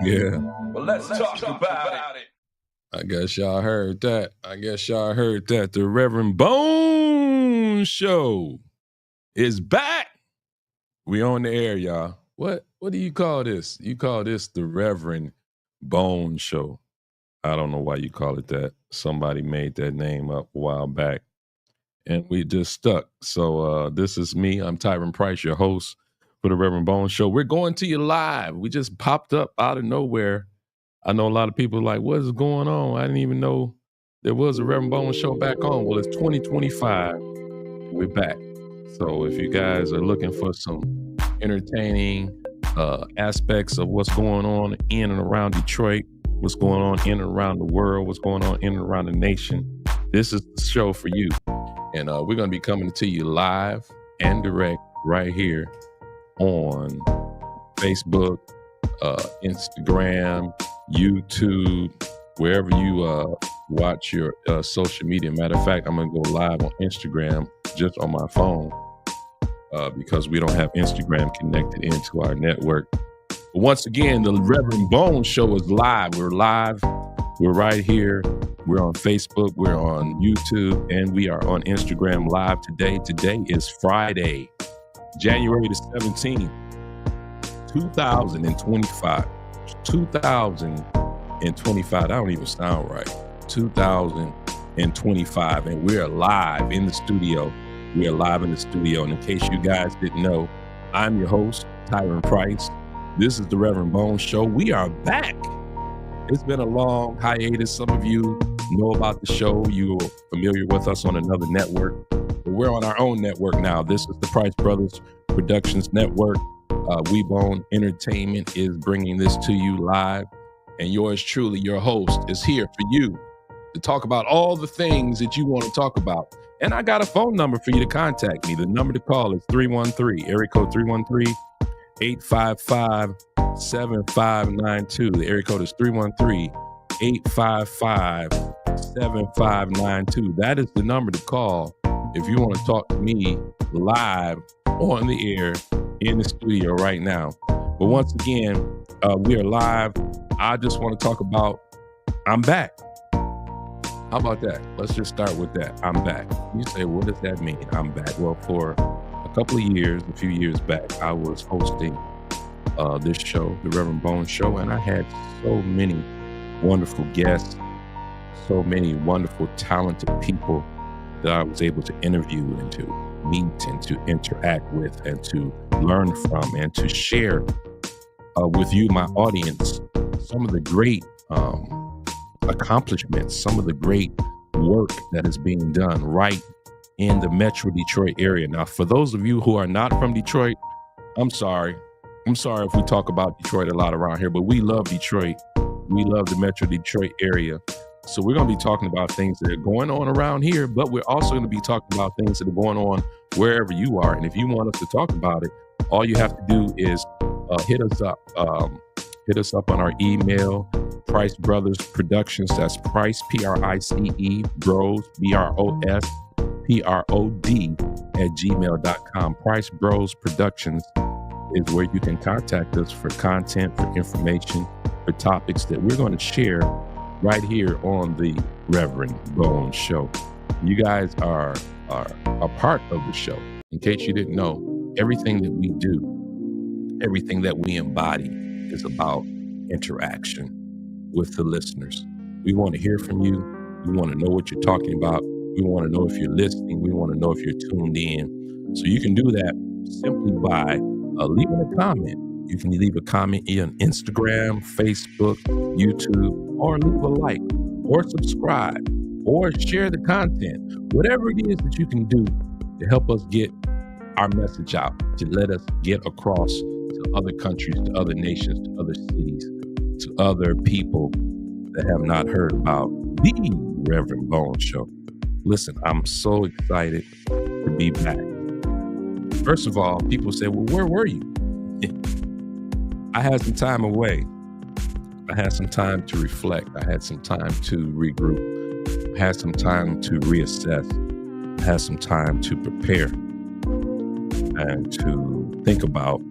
Yeah. Well, let's talk about it. I guess y'all heard that. The Rev Bone Show is back. We on the air, y'all. What do you call this? You call this the Reverend Bone Show. I don't know why you call it that. Somebody made that name up a while back, and we just stuck. So this is me. I'm Tiron Price, your host for the Reverend Bone Show. We're going to you live. We just popped up out of nowhere. I know a lot of people are like, what is going on? I didn't even know there was a Reverend Bone Show back on. Well, it's 2025. We're back. So if you guys are looking for some entertaining aspects of what's going on in and around Detroit, what's going on in and around the world, what's going on in and around the nation, this is the show for you. And we're going to be coming to you live and direct right here on Facebook, Instagram, YouTube, wherever you watch your social media. Matter of fact, I'm going to go live on Instagram just on my phone because we don't have Instagram connected into our network. But once again, the Reverend Bone Show is live. We're live. We're right here. We're on Facebook. We're on YouTube. And we are on Instagram live today. Today is Friday, January the 17th, 2025. 2025. That don't even sound right. 2025. And we're live in the studio. We are live in the studio. And in case you guys didn't know, I'm your host, Tiron Price. This is the Reverend Bone Show. We are back. It's been a long hiatus. Some of you know about the show. You're familiar with us on another network. But we're on our own network now. This is the Price Brothers Productions Network. Rev Bone Entertainment is bringing this to you live. And yours truly, your host, is here for you to talk about all the things that you want to talk about. And I got a phone number for you to contact me. The number to call is 313, area code 313-855-7592. The area code is 313-855-7592. That is the number to call if you want to talk to me live on the air in the studio right now. But once again, we are live. I just want to talk about I'm back. How about that? Let's just start with that. I'm back. You say, what does that mean? I'm back. Well, for a couple of years, a few years back, I was hosting this show, the Reverend Bone Show, and I had so many wonderful guests, so many wonderful, talented people that I was able to interview and to meet and to interact with and to learn from and to share with you, my audience, some of the great accomplishments, some of the great work that is being done right in the Metro Detroit area. Now, for those of you who are not from Detroit, I'm sorry. I'm sorry if we talk about Detroit a lot around here, but we love Detroit. We love the Metro Detroit area. So we're going to be talking about things that are going on around here, but we're also going to be talking about things that are going on wherever you are. And if you want us to talk about it, all you have to do is hit us up. Hit us up on our email, Price Brothers Productions. That's Price, P-R-I-C-E, Bros, B-R-O-S, P-R-O-D @gmail.com. Price Bros Productions is where you can contact us for content, for information, for topics that we're going to share right here on the Reverend Bone Show. You guys are a part of the show. In case you didn't know, everything that we do, everything that we embody is about interaction with the listeners. We want to hear from you. We want to know what you're talking about. We want to know if you're listening. We want to know if you're tuned in. So you can do that simply by leaving a comment. You can leave a comment on Instagram, Facebook, YouTube, or leave a like, or subscribe, or share the content. Whatever it is that you can do to help us get our message out, to let us get across to other countries, to other nations, to other cities, to other people that have not heard about the Reverend Bone Show. Listen, I'm so excited to be back. First of all, people say, well, where were you? I had some time away. I had some time to reflect. I had some time to regroup. I had some time to reassess. I had some time to prepare and to think about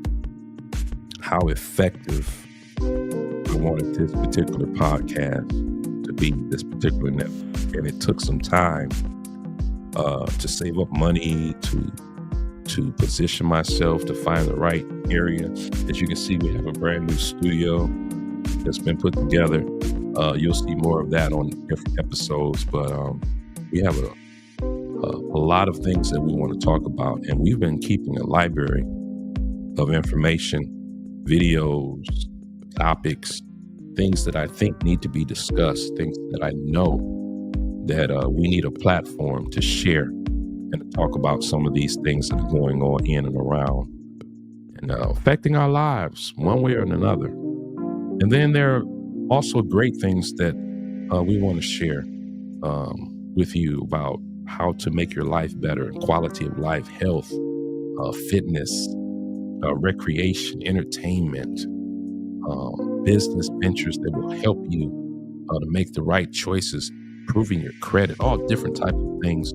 how effective I wanted this particular podcast to be this particular network, and it took some time to save up money, to position myself, to find the right area. As you can see, we have a brand new studio that's been put together. You'll see more of that on different episodes, but we have a lot of things that we want to talk about, and we've been keeping a library of information, videos, topics, things that I think need to be discussed, things that I know that we need a platform to share and to talk about some of these things that are going on in and around and affecting our lives one way or another. And then there are also great things that we want to share with you about how to make your life better, quality of life, health, fitness, recreation, entertainment, business ventures that will help you to make the right choices, improving your credit, all different types of things.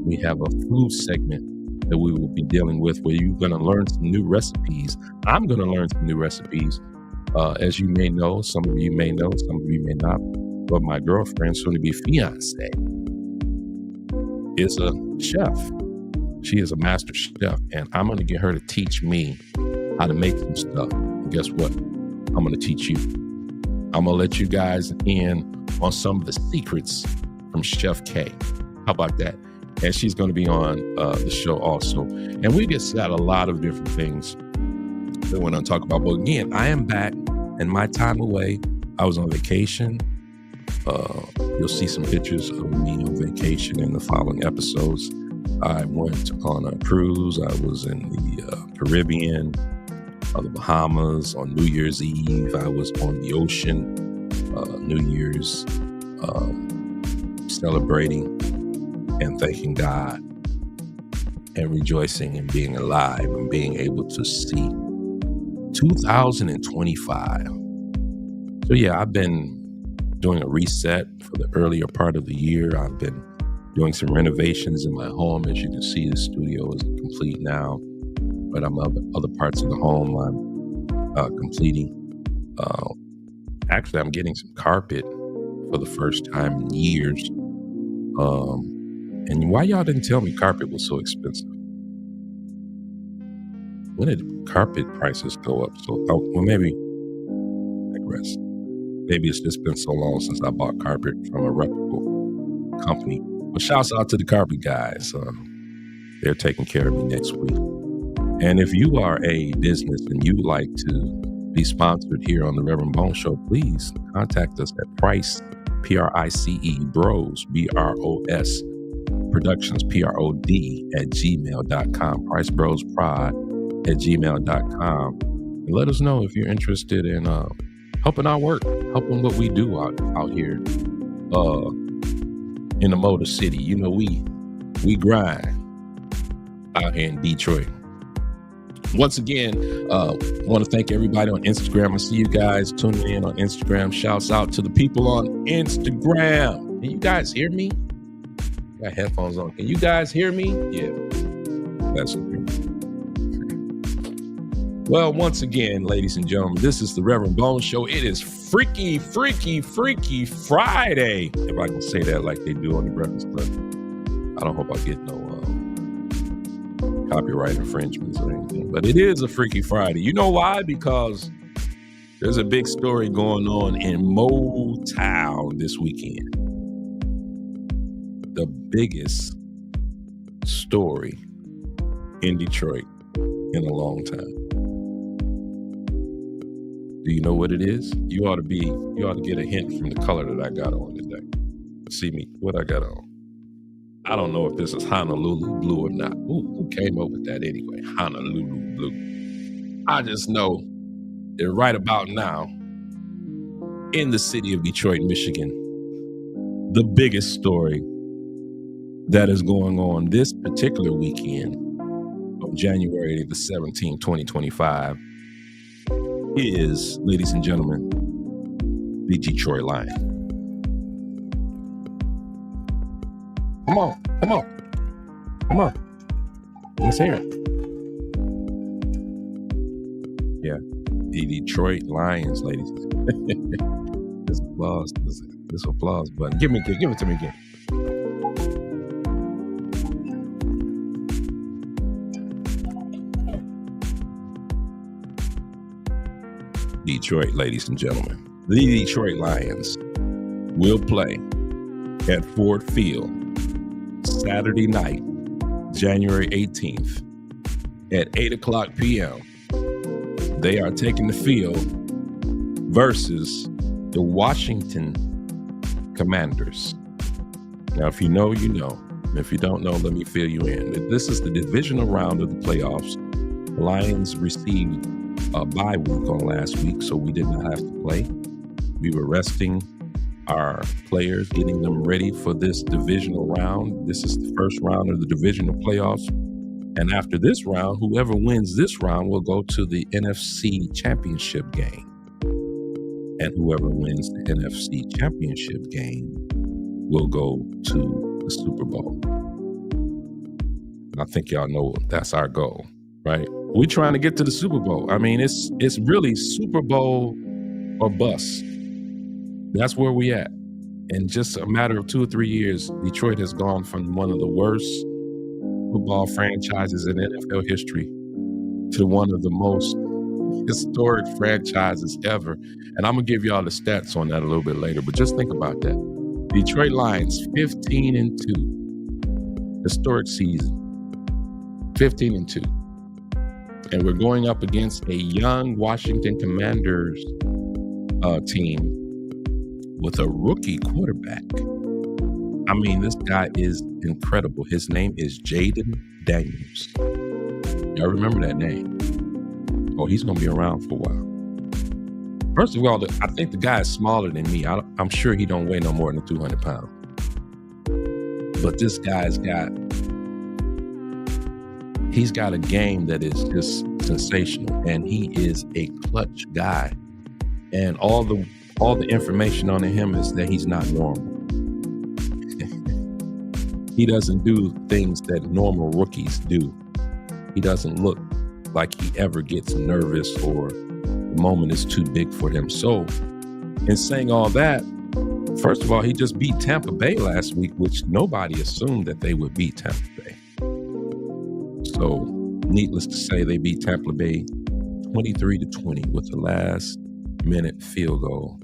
We have a food segment that we will be dealing with where you're going to learn some new recipes. I'm going to learn some new recipes. As you may know, some of you may know, some of you may not, but my girlfriend, soon to be fiance, is a chef. She is a master chef, and I'm going to get her to teach me how to make some stuff. And guess what? I'm going to teach you. I'm going to let you guys in on some of the secrets from Chef K. How about that? And she's going to be on the show also. And we just got a lot of different things that we're going to talk about. But again, I am back, and my time away, I was on vacation. You'll see some pictures of me on vacation in the following episodes. I went on a cruise. I was in the Caribbean, the Bahamas on New Year's Eve. I was on the ocean, New Year's, celebrating and thanking God and rejoicing and being alive and being able to see 2025. So yeah, I've been doing a reset for the earlier part of the year. I've been doing some renovations in my home. As you can see, the studio is complete now, but I'm other parts of the home I'm completing. Actually, I'm getting some carpet for the first time in years. And why y'all didn't tell me carpet was so expensive? When did carpet prices go up? So, well, maybe I digress. Maybe it's just been so long since I bought carpet from a reputable company. But shouts out to the carpet guys. They're taking care of me next week. And if you are a business and you would like to be sponsored here on the Rev Bone Show, please contact us at Price, Price, Bros, Bros, Productions, Prod, at gmail.com. Price Bros Prod at gmail.com. And let us know if you're interested in helping our work, helping what we do out here in the Motor City. You know, we grind out here in Detroit. Once again, I want to thank everybody on Instagram. I see you guys tuning in on Instagram. Shouts out to the people on Instagram. Can you guys hear me? Got headphones on. Can you guys hear me? Yeah, that's okay. Well, once again, ladies and gentlemen, this is the Rev Bone Show. It is Freaky Friday, if I can say that like they do on the Breakfast Club. I don't hope I get no copyright infringements or anything, but it is a Freaky Friday. You know why? Because there's a big story going on in Motown this weekend. The biggest story in Detroit in a long time. Do you know what it is? You ought to get a hint from the color that I got on today. See me, what I got on. I don't know if this is Honolulu blue or not. Ooh, who came up with that anyway? Honolulu blue. I just know that right about now, in the city of Detroit, Michigan, the biggest story that is going on this particular weekend of January the 17th, 2025 is, ladies and gentlemen, the Detroit Lion. Come on. Let's hear it. Yeah, The Detroit Lions, ladies. This applause, this applause button. Give it to me again. Detroit, ladies and gentlemen. The Detroit Lions will play at Ford Field Saturday night, January 18th at 8:00 p.m. They are taking the field versus the Washington Commanders. Now, if you know, you know. If you don't know, let me fill you in. This is the divisional round of the playoffs. The Lions received a bye week on last week, so we did not have to play. We were resting our players, getting them ready for this divisional round. This is the first round of the divisional playoffs. And after this round, whoever wins this round will go to the NFC Championship game. And whoever wins the NFC Championship game will go to the Super Bowl. I think y'all know that's our goal, right? We're trying to get to the Super Bowl. I mean, it's really Super Bowl or bust. That's where we at. In just a matter of 2 or 3 years, Detroit has gone from one of the worst football franchises in NFL history to one of the most historic franchises ever. And I'm going to give y'all the stats on that a little bit later, but just think about that. Detroit Lions, 15-2. Historic season. 15-2. And we're going up against a young Washington Commanders team with a rookie quarterback. I mean, this guy is incredible. His name is Jaden Daniels. Y'all remember that name? Oh, he's going to be around for a while. First of all, I think the guy is smaller than me. I'm sure he don't weigh no more than 200 pounds. But this guy's he's got a game that is just sensational, and he is a clutch guy. And all the information on him is that he's not normal. He doesn't do things that normal rookies do. He doesn't look like he ever gets nervous or the moment is too big for him. So, in saying all that, first of all, he just beat Tampa Bay last week, which nobody assumed that they would beat Tampa Bay. So, needless to say, they beat Tampa Bay 23-20 with the last minute field goal.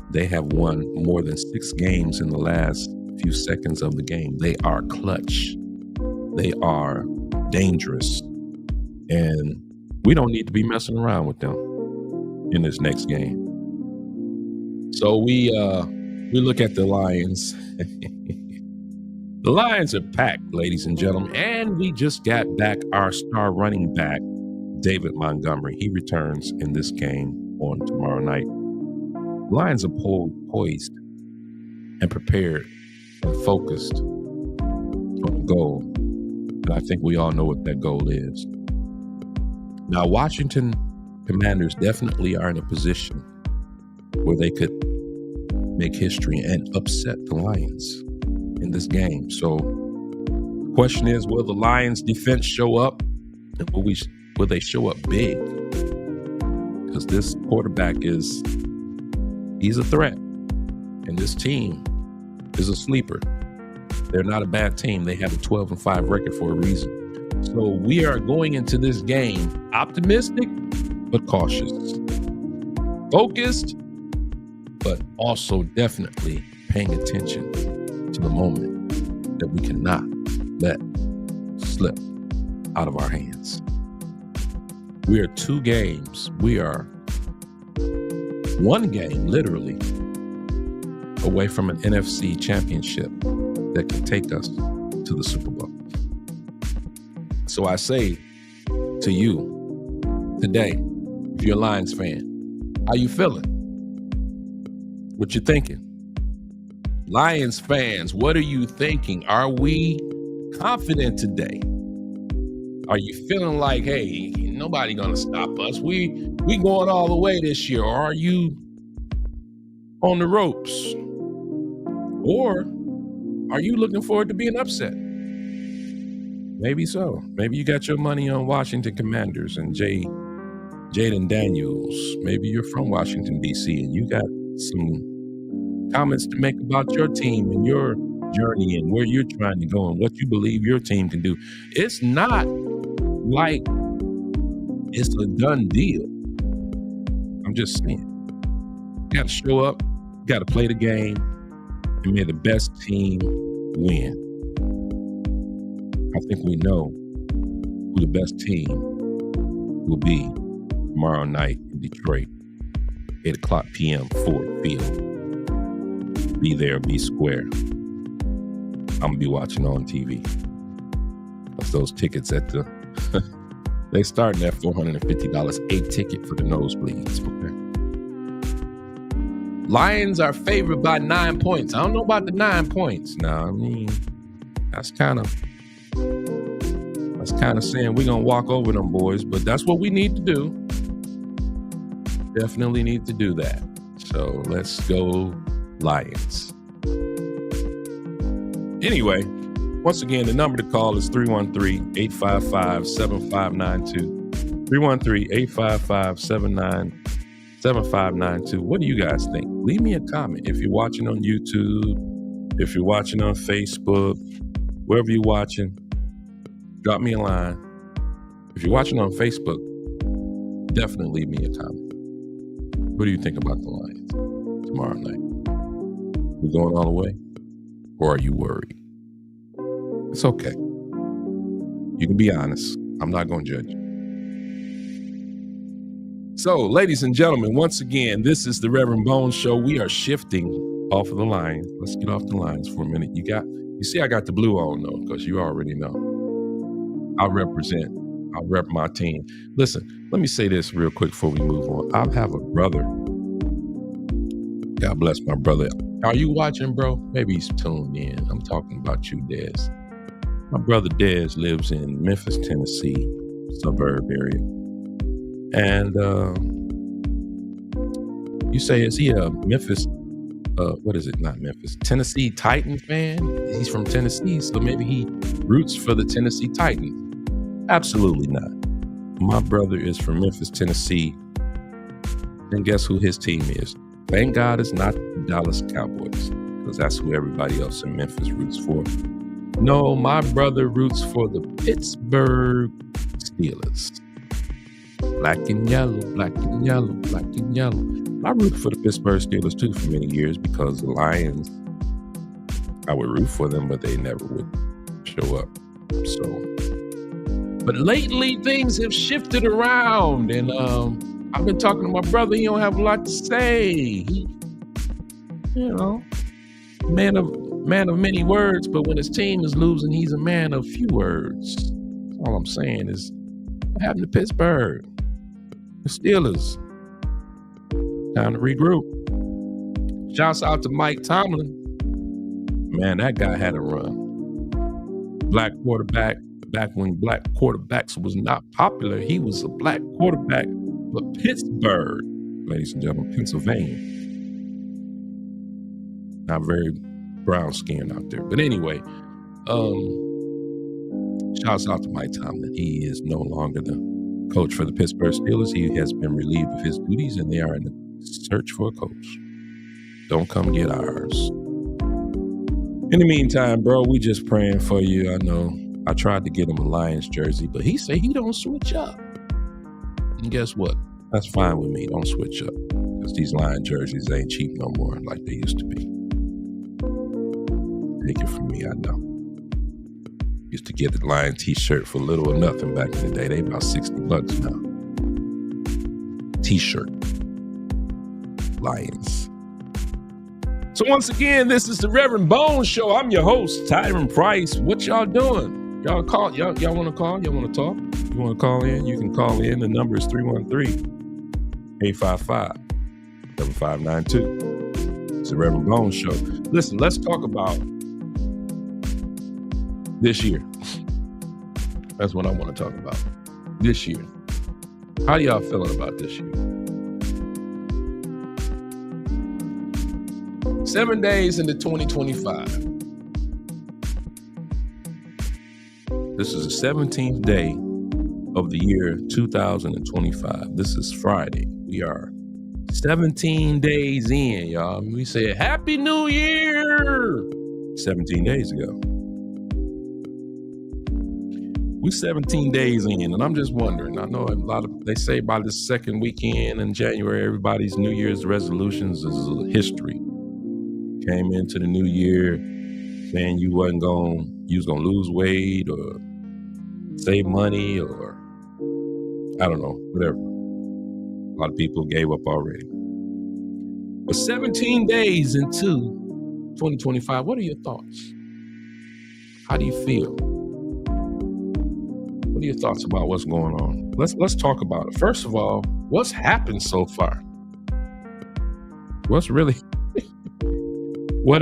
They have won more than 6 games in the last few seconds of the game. They are clutch. They are dangerous. And we don't need to be messing around with them in this next game. So we look at the Lions. The Lions are packed, ladies and gentlemen. And we just got back our star running back, David Montgomery. He returns in this game on tomorrow night. Lions are poised and prepared and focused on a goal. And I think we all know what that goal is. Now, Washington Commanders definitely are in a position where they could make history and upset the Lions in this game. So the question is, will the Lions defense show up? And will they show up big? Because this quarterback he's a threat. And this team is a sleeper. They're not a bad team. They have a 12-5 record for a reason. So we are going into this game optimistic, but cautious. Focused, but also definitely paying attention to the moment that we cannot let slip out of our hands. We are 2 games. We are 1 game, literally, away from an NFC championship that can take us to the Super Bowl. So I say to you today, if you're a Lions fan, how you feeling? What you thinking? Lions fans, what are you thinking? Are we confident today? Are you feeling like, hey, nobody gonna stop us? We going all the way this year. Or are you on the ropes? Or are you looking forward to being upset? Maybe so. Maybe you got your money on Washington Commanders and Jay Jaden Daniels, maybe you're from Washington, D.C., and you got some comments to make about your team and your journey and where you're trying to go and what you believe your team can do. It's not like it's a done deal. I'm just saying. You got to show up, you got to play the game, and may the best team win. I think we know who the best team will be tomorrow night in Detroit, 8 o'clock p.m., Ford Field. Be there, be square. I'm going to be watching on TV. That's those tickets at the... they starting at $450 a ticket for the nosebleeds, okay? Lions are favored by 9 points. I don't know about the 9 points. Now, I mean, that's kind of saying we're going to walk over them boys, but that's what we need to do. Definitely need to do that. So let's go Lions. Anyway, once again, the number to call is 313-855-7592. 313-855-7592. What do you guys think? Leave me a comment. If you're watching on YouTube, if you're watching on Facebook, wherever you're watching, drop me a line. If you're watching on Facebook, definitely leave me a comment. What do you think about the Lions tomorrow night? We going all the way? Or are you worried? It's okay. You can be honest. I'm not going to judge you. So, ladies and gentlemen, once again, this is the Rev Bone Show. We are shifting off of the Lions. Let's get off the Lions for a minute. You see, I got the blue on though, because you already know. I'll rep my team. Listen, let me say this real quick before we move on. I have a brother. God bless my brother. Are you watching, bro? Maybe he's tuned in. I'm talking about you, Dez. My brother Dez lives in Memphis, Tennessee, suburb area. And you say, is he a Memphis, Tennessee Titan fan? He's from Tennessee, so maybe he roots for the Tennessee Titans. Absolutely not. My brother is from Memphis, Tennessee. And guess who his team is? Thank God it's not the Dallas Cowboys, because that's who everybody else in Memphis roots for. No, my brother roots for the Pittsburgh Steelers. Black and yellow, black and yellow, black and yellow. I rooted for the Pittsburgh Steelers too for many years, because the Lions, I would root for them, but they never would show up. So, but lately things have shifted around, and I've been talking to my brother. He don't have a lot to say. He, man of many words, but when his team is losing, he's a man of few words. All I'm saying is, what happened to Pittsburgh? The Steelers. Time to regroup. Shouts out to Mike Tomlin. Man, that guy had a run. Black quarterback. Back when black quarterbacks was not popular, he was a black quarterback for Pittsburgh, ladies and gentlemen, Pennsylvania. Not very brown skinned out there. But anyway, shouts out to Mike Tomlin. He is no longer the coach for the Pittsburgh Steelers. He has been relieved of his duties, and they are in the search for a coach. Don't come get ours. In the meantime, bro, we just praying for you. I know I tried to get him a Lions jersey, but he said he don't switch up. And guess what? That's fine with me. Don't switch up, because these Lion jerseys ain't cheap no more like they used to be. Take it from me, I know. Used to get the Lion t-shirt for little or nothing back in the day. They about $60 now. T-shirt. Lions. So once again, this is the Rev Bone Show. I'm your host, Tiron Price. What y'all doing? Y'all want to call? Y'all want to talk? You want to call in? You can call in. The number is 313-855-7592. It's the Rev Bone Show. Listen, let's talk about this year. That's what I want to talk about. This year. How y'all feeling about this year? 7 days into 2025. This is the 17th day of the year 2025. This is Friday. We are 17 days in, y'all. We said, Happy New Year! 17 days ago. We're 17 days in, and I'm just wondering. I know they say by the second weekend in January, everybody's New Year's resolutions is history. Came into the new year saying you was gonna lose weight or save money or I don't know, whatever. A lot of people gave up already. But 17 days into 2025, what are your thoughts? How do you feel? What are your thoughts about what's going on? Let's talk about it. First of all, what's happened so far? What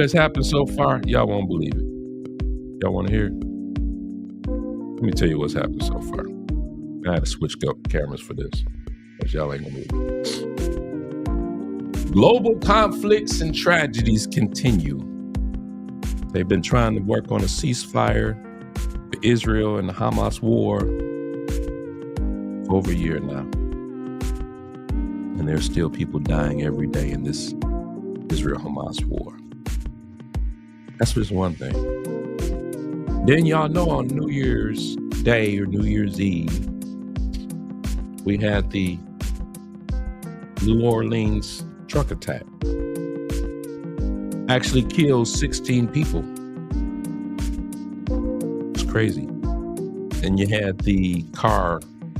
has happened so far? Y'all won't believe it. Y'all want to hear it? Let me tell you what's happened so far. I had to switch cameras for this, because y'all ain't gonna believe it. Global conflicts and tragedies continue. They've been trying to work on a ceasefire for Israel and the Hamas war for over a year now. And there's still people dying every day in this Israel-Hamas war. That's just one thing. Then y'all know on New Year's Day or New Year's Eve, we had the New Orleans truck attack. Actually killed 16 people. It's crazy. And you had the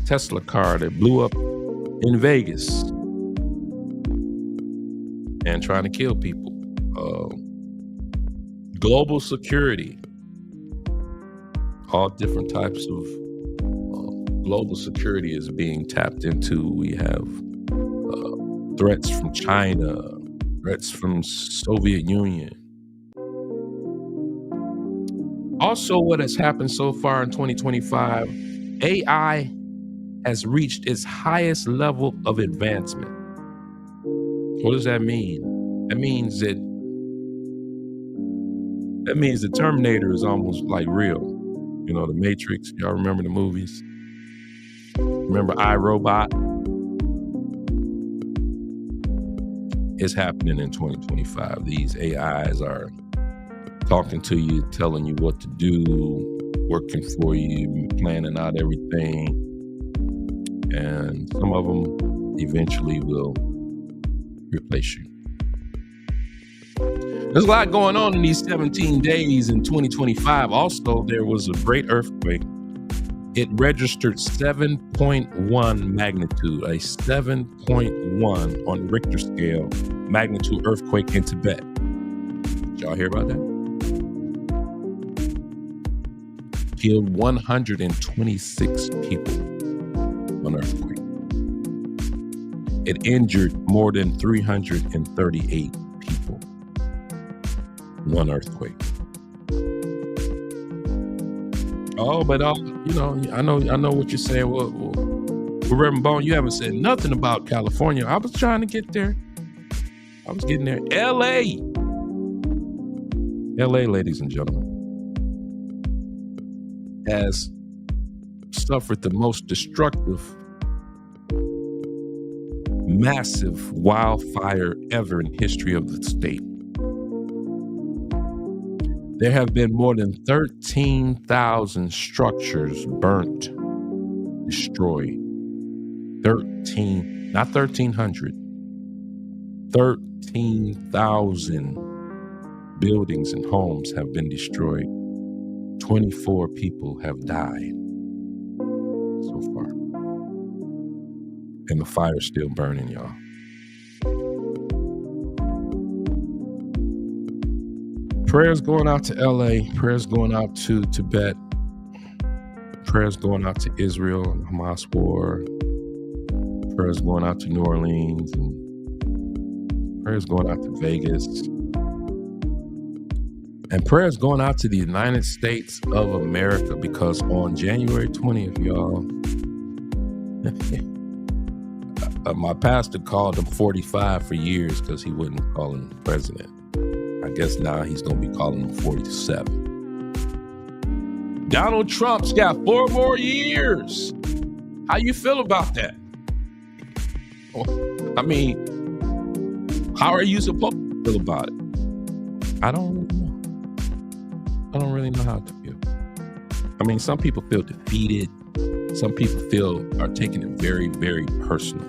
Tesla car that blew up in Vegas and trying to kill people. Global security. All different types of global security is being tapped into. We have threats from China, threats from Soviet Union. Also, what has happened so far in 2025, AI has reached its highest level of advancement. What does that mean? That means the Terminator is almost like real. You know, the Matrix, y'all remember the movies? Remember iRobot? It's happening in 2025. These AIs are talking to you, telling you what to do, working for you, planning out everything. And some of them eventually will replace you. There's a lot going on in these 17 days in 2025. Also, there was a great earthquake. It registered 7.1 magnitude, a 7.1 on the Richter scale magnitude earthquake in Tibet. Did y'all hear about that? Killed 126 people on earthquake. It injured more than 338 people. One earthquake. Oh, but you know, I know what you're saying. Well, Rev Bone, you haven't said nothing about California. I was trying to get there. I was getting there. LA, ladies and gentlemen, has suffered the most destructive, massive wildfire ever in history of the state. There have been more than 13,000 structures burnt, destroyed. 13, not 1,300. 13,000 buildings and homes have been destroyed. 24 people have died so far. And the fire's still burning, y'all. Prayers going out to LA, prayers going out to Tibet, prayers going out to Israel and Hamas war, prayers going out to New Orleans, and prayers going out to Vegas, and prayers going out to the United States of America, because on January 20th, y'all, my pastor called him 45 for years because he wouldn't call him president. I guess now he's going to be calling him 47. Donald Trump's got 4 more years. How you feel about that? I mean, how are you supposed to feel about it? I don't really know. I don't really know how to feel. I mean, some people feel defeated. Some people are taking it very, very personal.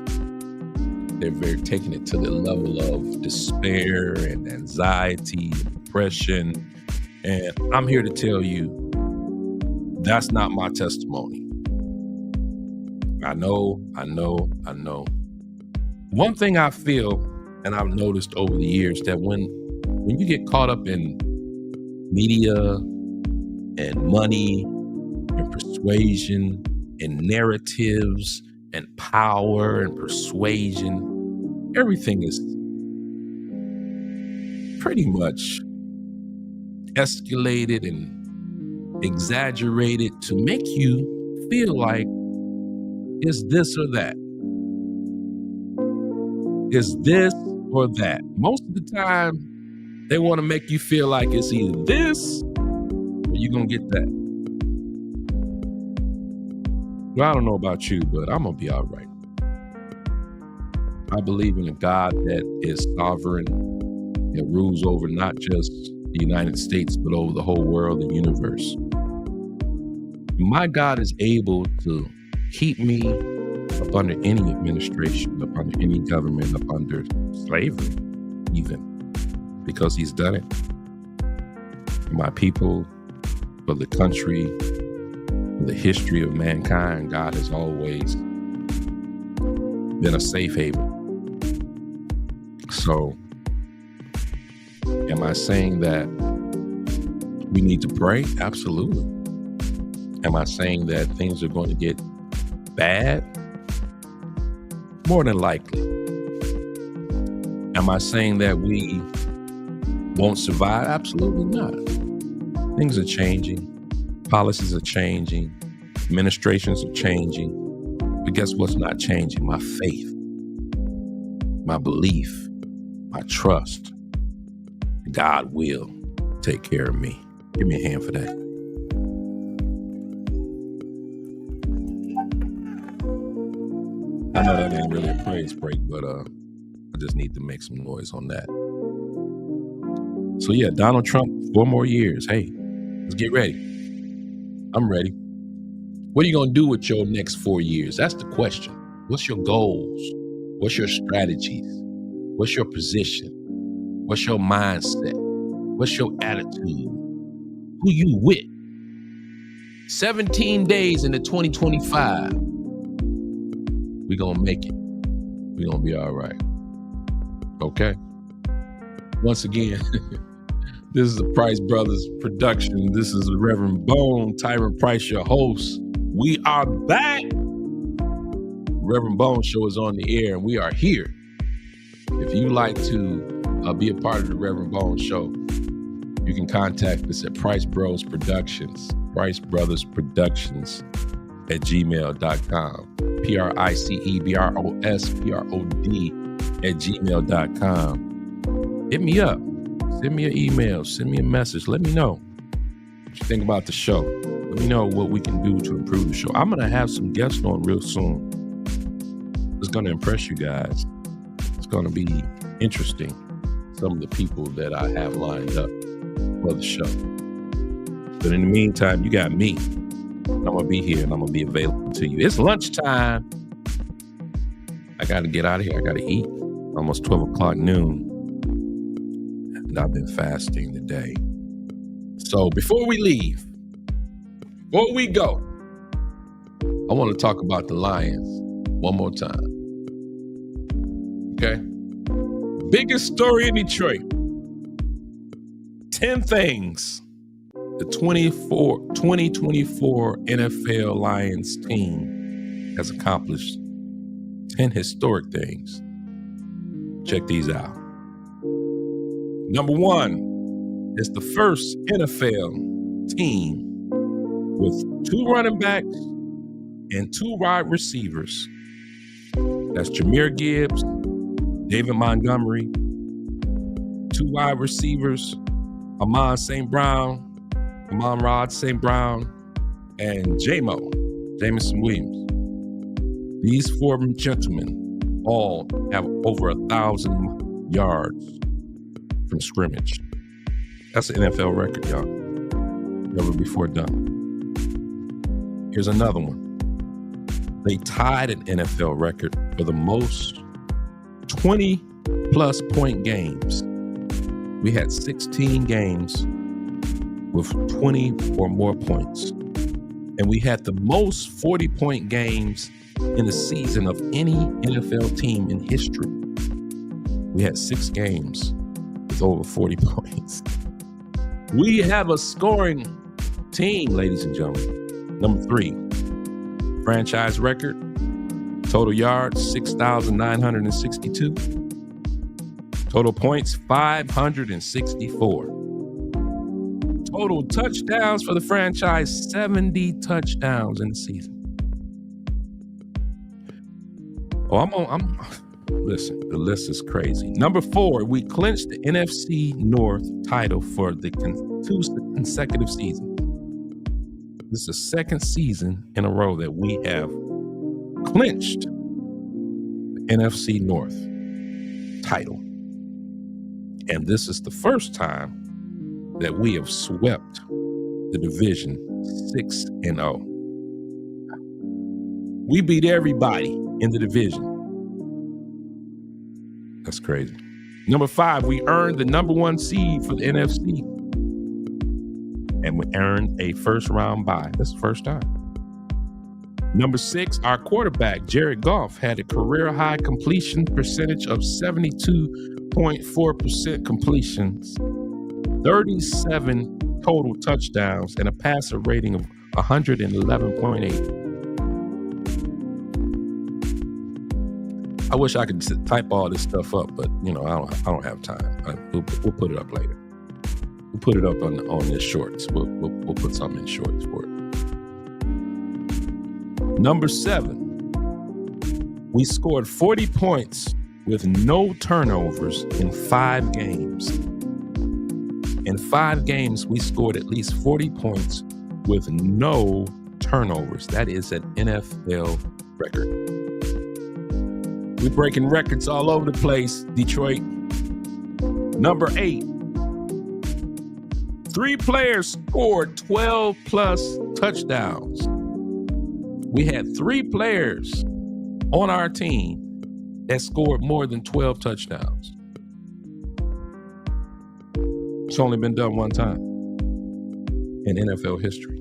They're taking it to the level of despair and anxiety, and depression. And I'm here to tell you, that's not my testimony. I know. One thing I feel, and I've noticed over the years, that when you get caught up in media and money and persuasion and narratives and power and persuasion, everything is pretty much escalated and exaggerated to make you feel like it's this or that. It's this or that. Most of the time, they want to make you feel like it's either this or you're going to get that. Well, I don't know about you, but I'm going to be all right. I believe in a God that is sovereign, that rules over not just the United States, but over the whole world and universe. My God is able to keep me up under any administration, up under any government, up under slavery, even, because he's done it. For my people, for the country, for the history of mankind, God has always been a safe haven. So, am I saying that we need to pray? Absolutely. Am I saying that things are going to get bad? More than likely. Am I saying that we won't survive? Absolutely not. Things are changing. Policies are changing. Administrations are changing. But guess what's not changing? My faith, my belief, my trust. God will take care of me. Give me a hand for that. I know that ain't really a praise break, but I just need to make some noise on that. So yeah, Donald Trump, 4 more years. Hey, let's get ready. I'm ready. What are you going to do with your next 4 years? That's the question. What's your goals? What's your strategies? What's your position? What's your mindset? What's your attitude? Who you with? 17 days into 2025. We're going to make it. We're going to be all right. Okay? Once again, this is a Price Brothers production. This is Rev Bone, Tiron Price, your host. We are back. Rev Bone Show is on the air, and we are here. If you like to be a part of the Rev Bone Show, you can contact us at Price Bros Productions, Price Brothers Productions at gmail.com. PRICEBROSPROD@gmail.com. Hit me up. Send me an email. Send me a message. Let me know what you think about the show. Let me know what we can do to improve the show. I'm going to have some guests on real soon. It's going to impress you guys. It's going to be interesting. Some of the people that I have lined up for the show. But in the meantime, you got me. I'm going to be here and I'm going to be available to you. It's lunchtime. I got to get out of here. I got to eat. Almost 12 o'clock noon. And I've been fasting today. So before we leave, before we go, I want to talk about the Lions one more time. Okay? Biggest story in Detroit. 10 things the 2024 NFL Lions team has accomplished. 10 historic things. Check these out. Number 1, it's the first NFL team with 2 running backs and 2 wide receivers. That's Jahmyr Gibbs, David Montgomery, 2 wide receivers, Amon-Ra St. Brown, and Jamison Williams. These four gentlemen all have over 1,000 yards from scrimmage. That's an NFL record, y'all. Never before done. Here's another one. They tied an NFL record for the most 20-plus point games. We had 16 games with 20 or more points. And we had the most 40-point games in a season of any NFL team in history. We had 6 games with over 40 points. We have a scoring team, ladies and gentlemen. Number 3, franchise record, total yards, 6,962. Total points, 564. Total touchdowns for the franchise, 70 touchdowns in the season. Listen, the list is crazy. Number 4, we clinched the NFC North title for the 2 consecutive seasons. This is the second season in a row that we have clinched the NFC North title. And this is the first time that we have swept the division 6-0. We beat everybody in the division. That's crazy. Number 5, we earned the number 1 seed for the NFC. And we earned a first-round bye. That's the first time. Number 6, our quarterback, Jared Goff, had a career-high completion percentage of 72.4% completions, 37 total touchdowns, and a passer rating of 111.8. I wish I could type all this stuff up, but I don't have time. We'll put it up later. We'll put it up on this shorts. We'll put something in shorts for it. Number 7, we scored 40 points with no turnovers in 5 games. In 5 games, we scored at least 40 points with no turnovers. That is an NFL record. We're breaking records all over the place, Detroit. Number 8, 3 players scored 12-plus touchdowns. We had 3 players on our team that scored more than 12 touchdowns. It's only been done one time in NFL history.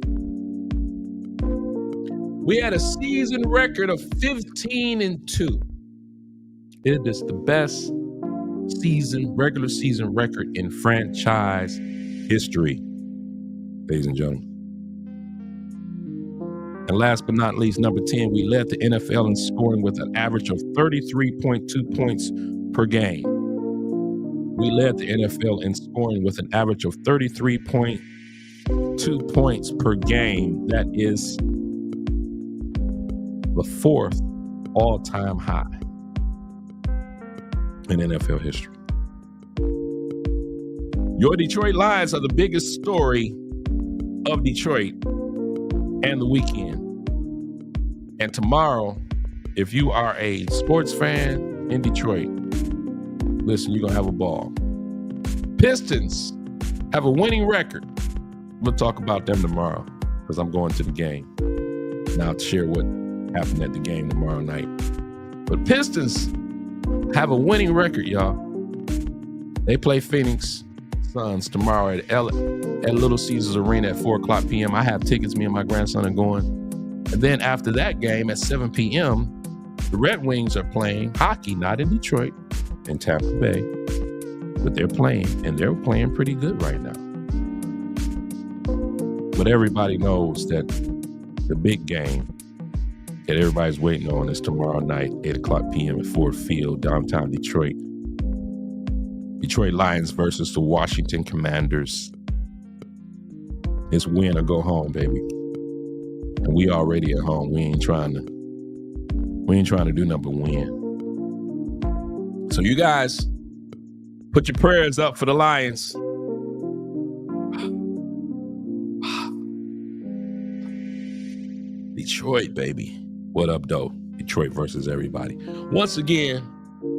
We had a season record of 15-2. It is the best regular season record in franchise history, ladies and gentlemen. And last but not least, number 10, we led the NFL in scoring with an average of 33.2 points per game. We led the NFL in scoring with an average of 33.2 points per game. That is the 4th all-time high in NFL history. Your Detroit Lions are the biggest story of Detroit and the weekend. And tomorrow, if you are a sports fan in Detroit, listen, you're going to have a ball. Pistons have a winning record. We'll talk about them tomorrow because I'm going to the game. Now to share what happened at the game tomorrow night. But Pistons have a winning record, y'all. They play Phoenix Suns tomorrow at Little Caesars Arena at 4 o'clock p.m. I have tickets. Me and my grandson are going. And then after that game at 7 p.m., the Red Wings are playing hockey, not in Detroit, in Tampa Bay. But they're playing, and they're playing pretty good right now. But everybody knows that the big game that everybody's waiting on is tomorrow night, 8 o'clock p.m. at Ford Field, downtown Detroit. Detroit Lions versus the Washington Commanders. It's win or go home, baby. And we already at home. We ain't trying to do nothing but win. So you guys, put your prayers up for the Lions. Detroit, baby. What up, though? Detroit versus everybody. Once again,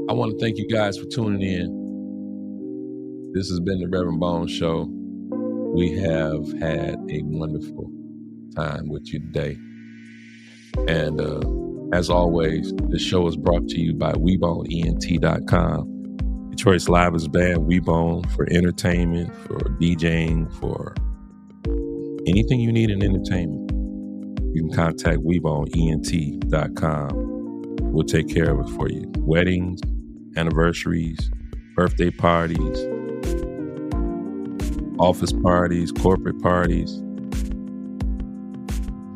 I want to thank you guys for tuning in. This has been the Rev Bone Show. We have had a wonderful time with you today. And as always, the show is brought to you by WeBoneENT.com. Detroit's livest band, WeBone, for entertainment, for DJing, for anything you need in entertainment. You can contact WeBoneENT.com. We'll take care of it for you. Weddings, anniversaries, birthday parties, office parties, corporate parties.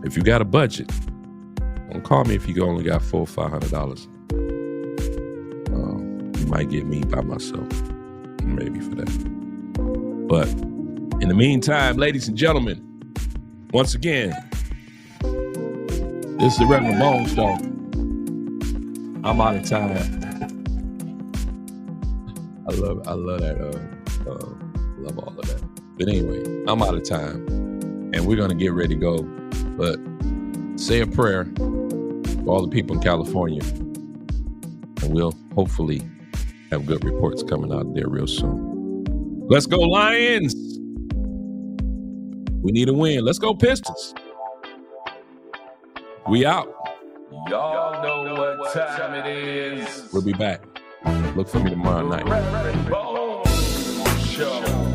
If you got a budget, don't call me if you only got $400 or $500. You might get me by myself, maybe for that. But in the meantime, ladies and gentlemen, once again, this is the Rev Bone Show. I'm out of time. I love that. Love all of that. But anyway, I'm out of time, and we're gonna get ready to go. But say a prayer for all the people in California, and we'll hopefully have good reports coming out there real soon. Let's go Lions! We need a win. Let's go Pistons. We out. Y'all know what time it is. We'll be back. Look for me tomorrow night. Rev Bone Show.